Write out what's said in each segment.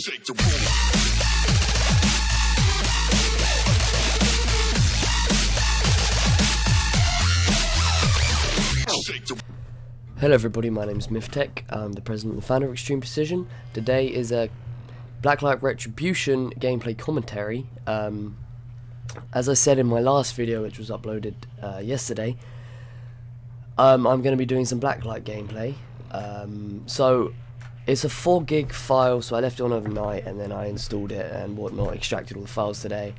Shake the room. Hello everybody, my name is MythTech. I'm the president and founder of Extreme Precision. Today is a Blacklight Retribution gameplay commentary. As I said in my last video, which was uploaded yesterday, I'm going to be doing some Blacklight gameplay. So it's a 4 gig file, so I left it on overnight and then I installed it and whatnot, extracted all the files today.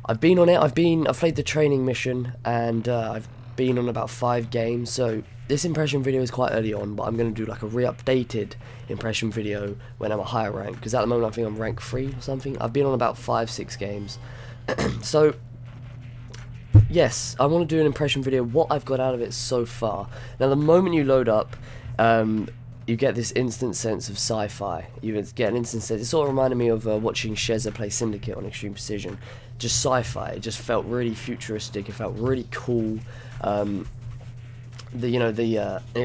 I've been on it, I've played the training mission, and I've been on about 5 games, so this impression video is quite early on, but I'm going to do like a re-updated impression video when I'm a higher rank, because at the moment I think I'm rank 3 or something. I've been on about 5-6 games. So yes, I want to do an impression video, what I've got out of it so far. Now the moment you load up, you get this instant sense of sci-fi. You get an instant sense. It sort of reminded me of watching Sheza play Syndicate on Extreme Precision. Just sci-fi. It just felt really futuristic. It felt really cool. It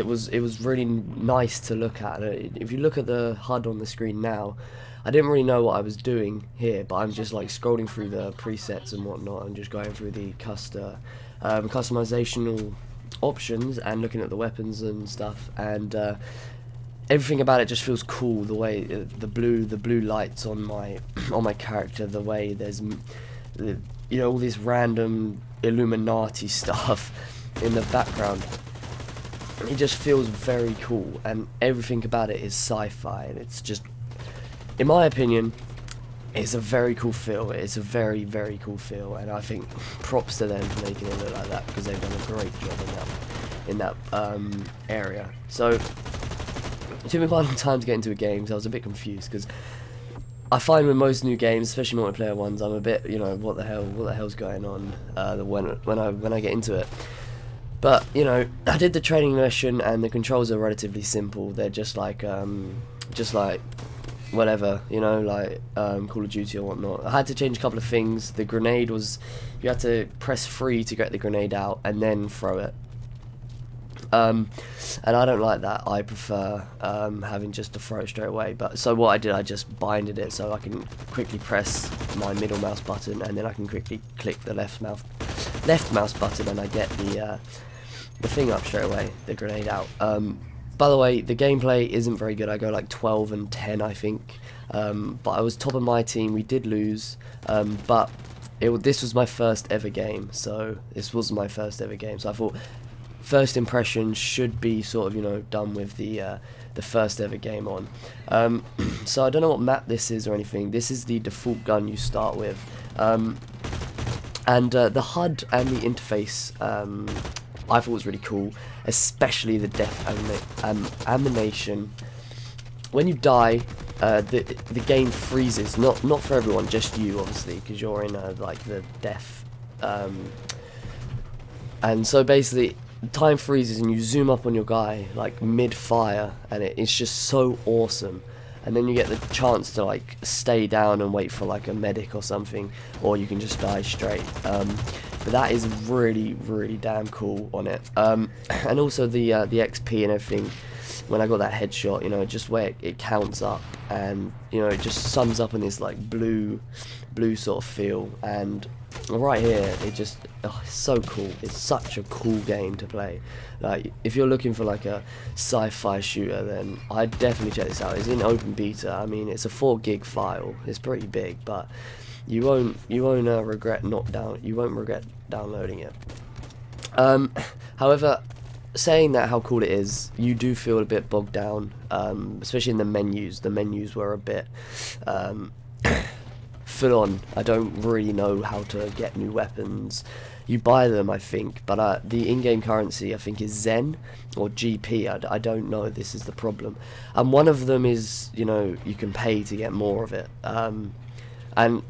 was really nice to look at. If you look at the HUD on the screen now, I didn't really know what I was doing here, but I'm just like scrolling through the presets and whatnot, and just going through the customizational options and looking at the weapons and stuff, and everything about it just feels cool. The way the blue lights on my character, the way there's all this random Illuminati stuff in the background. It just feels very cool, and everything about it is sci-fi, and it's just, in my opinion, it's a very cool feel. It's a very, very cool feel, and I think props to them for making it look like that, because they've done a great job in that area. So it took me quite a long time to get into a game, so I was a bit confused, because I find with most new games, especially multiplayer ones, I'm a bit, what the hell's going on when I get into it. But I did the training mission, and the controls are relatively simple. They're just like whatever, like Call of Duty or whatnot. I had to change a couple of things. The grenade was, you had to press 3 to get the grenade out and then throw it. And I don't like that. I prefer having just to throw it straight away. But so what I did, I just binded it so I can quickly press my middle mouse button, and then I can quickly click the left mouse button, and I get the thing up straight away, the grenade out. By the way, the gameplay isn't very good. I go like 12 and 10, I think. But I was top of my team. We did lose, but this was my first ever game. So this was my first ever game. So I thought first impressions should be sort of done with the first ever game on. So I don't know what map this is or anything. This is the default gun you start with, and the HUD and the interface I thought was really cool, especially the death animation. When you die, the game freezes. Not for everyone, just you obviously, because you're in like the death. And so basically, time freezes and you zoom up on your guy like mid-fire, and it's just so awesome. And then you get the chance to like stay down and wait for like a medic or something, or you can just die straight. But that is really, really damn cool on it. And also the XP and everything. When I got that headshot, just where it counts up, and it just sums up in this like blue sort of feel. And right here, it's so cool. It's such a cool game to play. Like, if you're looking for like a sci-fi shooter, then I'd definitely check this out. It's in open beta. I mean, it's a 4 gig file. It's pretty big, but you won't regret downloading it. However, saying that, how cool it is, you do feel a bit bogged down, especially in the menus. The menus were a bit full on. I don't really know how to get new weapons. You buy them, I think, but the in-game currency, I think, is Zen or GP. I don't know. This is the problem. And one of them is, you can pay to get more of it. And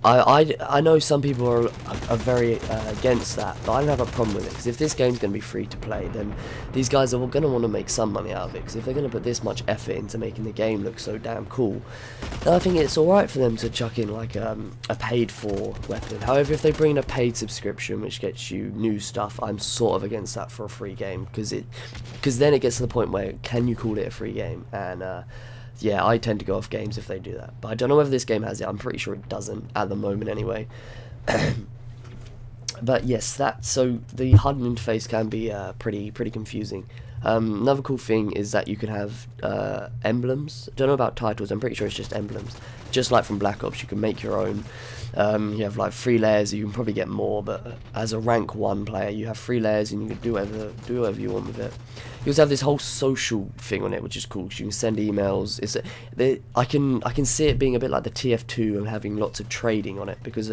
I know some people are very against that, but I don't have a problem with it, because if this game's going to be free to play, then these guys are going to want to make some money out of it, because if they're going to put this much effort into making the game look so damn cool, then I think it's alright for them to chuck in like a paid for weapon. However, if they bring in a paid subscription which gets you new stuff, I'm sort of against that for a free game, because then it gets to the point where, can you call it a free game? And yeah, I tend to go off games if they do that. But I don't know whether this game has it. I'm pretty sure it doesn't at the moment anyway. But yes, so the HUD interface can be pretty confusing. Another cool thing is that you can have emblems. Don't know about titles. I'm pretty sure it's just emblems. Just like from Black Ops, you can make your own. You have like 3 layers. You can probably get more, but as a rank 1 player, you have 3 layers, and you can do whatever you want with it. You also have this whole social thing on it, which is cool, because you can send emails. I can see it being a bit like the TF2 and having lots of trading on it, because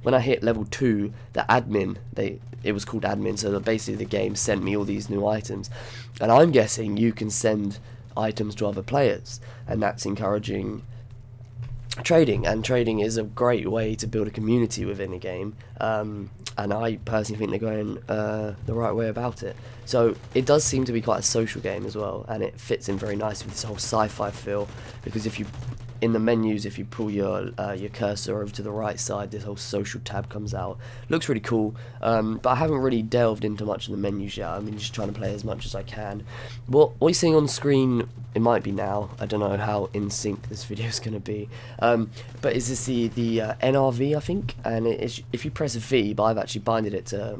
when I hit level 2, the admin, it was called admin, so basically the game sent me all these new items, and I'm guessing you can send items to other players, and that's encouraging trading, and trading is a great way to build a community within a game, and I personally think they're going the right way about it. So it does seem to be quite a social game as well, and it fits in very nicely with this whole sci-fi feel, because if you in the menus, if you pull your cursor over to the right side, this whole social tab comes out. Looks really cool, but I haven't really delved into much of the menus yet. I mean, just trying to play as much as I can. What you're seeing on screen, it might be now, I don't know how in sync this video is going to be, but is this the NRV, I think, and if you press V, but I've actually binded it to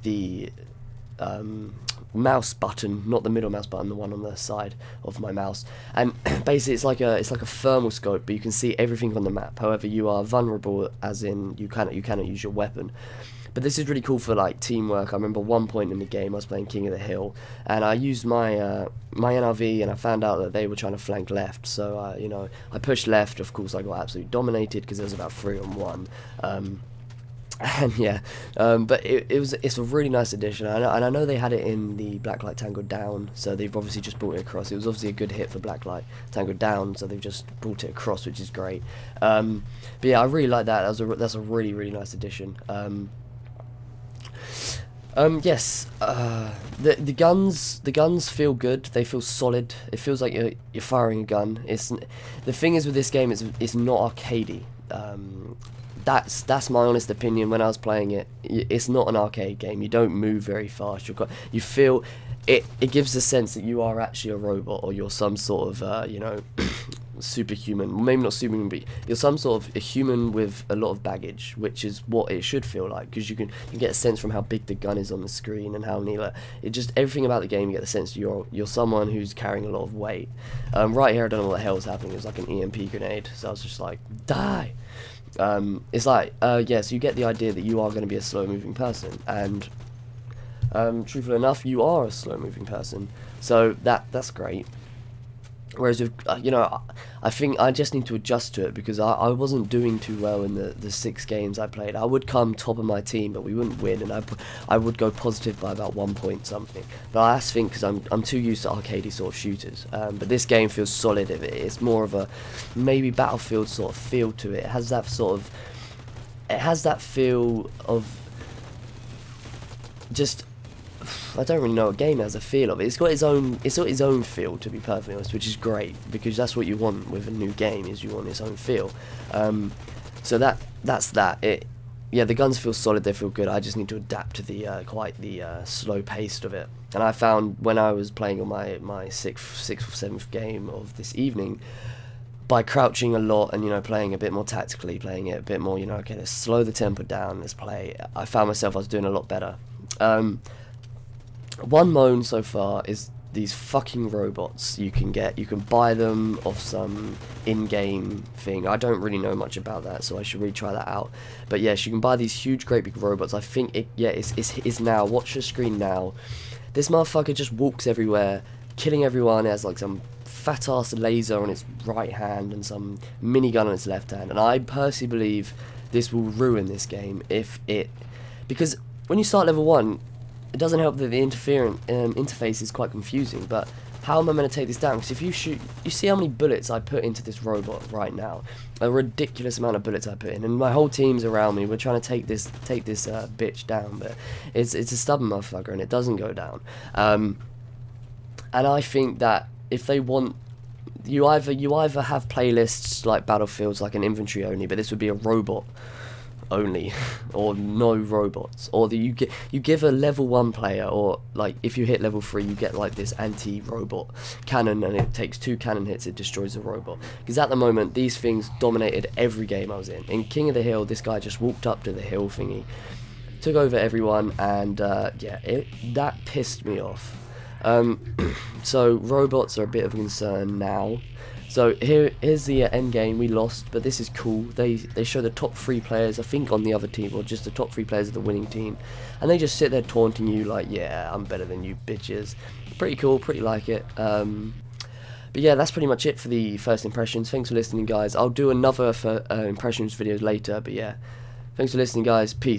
the mouse button, not the middle mouse button, the one on the side of my mouse, and basically it's like a thermal scope, but you can see everything on the map. However, you are vulnerable, as in you cannot use your weapon. But this is really cool for like teamwork. I remember one point in the game I was playing King of the Hill, and I used my my NRV, and I found out that they were trying to flank left. So you know, I pushed left. Of course, I got absolutely dominated because there was about 3-on-1. And yeah, but it's a really nice addition, and I know they had it in the Blacklight Tango Down, so they've obviously just brought it across. It was obviously a good hit for Blacklight Tango Down, so they've just brought it across, which is great. But yeah, I really like that. That's a really nice addition. Yes, the guns feel good. They feel solid. It feels like you're firing a gun. The thing is with this game, it's not arcadey. That's my honest opinion. When I was playing it, it's not an arcade game. You don't move very fast. You feel it gives the sense that you are actually a robot, or you're some sort of you know, superhuman. Maybe not superhuman, but you're some sort of a human with a lot of baggage, which is what it should feel like, because you can get a sense from how big the gun is on the screen and how many, it just, everything about the game, you get the sense you're someone who's carrying a lot of weight. Right here, I don't know what the hell was happening. It was like an EMP grenade, so I was just like, die. It's like, yeah, so you get the idea that you are going to be a slow-moving person, and truthfully enough, you are a slow-moving person, so that's great. Whereas with, you know, I think I just need to adjust to it, because I wasn't doing too well in the 6 games I played. I would come top of my team, but we wouldn't win, and I would go positive by about 1 point something. But I think because I'm too used to arcadey sort of shooters. But this game feels solid. It's more of a maybe Battlefield sort of feel to it. It has that feel of just, I don't really know what game has a feel of it. It's got its own feel, to be perfectly honest, which is great, because that's what you want with a new game, is you want its own feel. So that's that. Yeah, the guns feel solid, they feel good. I just need to adapt to the quite the slow pace of it. And I found when I was playing on my sixth or seventh game of this evening, by crouching a lot and, you know, playing a bit more tactically, playing it a bit more, you know, okay, let's slow the tempo down, let's play. I found myself I was doing a lot better. One moan so far is these fucking robots you can get. You can buy them off some in-game thing. I don't really know much about that, so I should really try that out. But yes, you can buy these huge, great big robots. I think it's now. Watch the screen now. This motherfucker just walks everywhere, killing everyone. It has like some fat-ass laser on its right hand and some minigun on its left hand. And I personally believe this will ruin this game because when you start level 1, it doesn't help that the interface is quite confusing, but how am I going to take this down? Because if you shoot, you see how many bullets I put into this robot right now. A ridiculous amount of bullets I put in, and my whole team's around me. We're trying to take this bitch down, but it's a stubborn motherfucker, and it doesn't go down. And I think that if they want, you either have playlists like Battlefields, like an inventory only, but this would be a robot only, or no robots, or you give a level 1 player, or like if you hit level 3 you get like this anti-robot cannon, and it takes 2 cannon hits, it destroys the robot. Because at the moment these things dominated every game I was in. In King of the Hill, this guy just walked up to the hill thingy, took over everyone, and yeah, that pissed me off. So robots are a bit of a concern now. So here's the end game. We lost, but this is cool. They show the top 3 players, I think, on the other team, or just the top 3 players of the winning team, and they just sit there taunting you like, yeah, I'm better than you bitches. Pretty cool, pretty like it. But yeah, that's pretty much it for the first impressions. Thanks for listening, guys. I'll do another for impressions videos later, but yeah, thanks for listening, guys. Peace.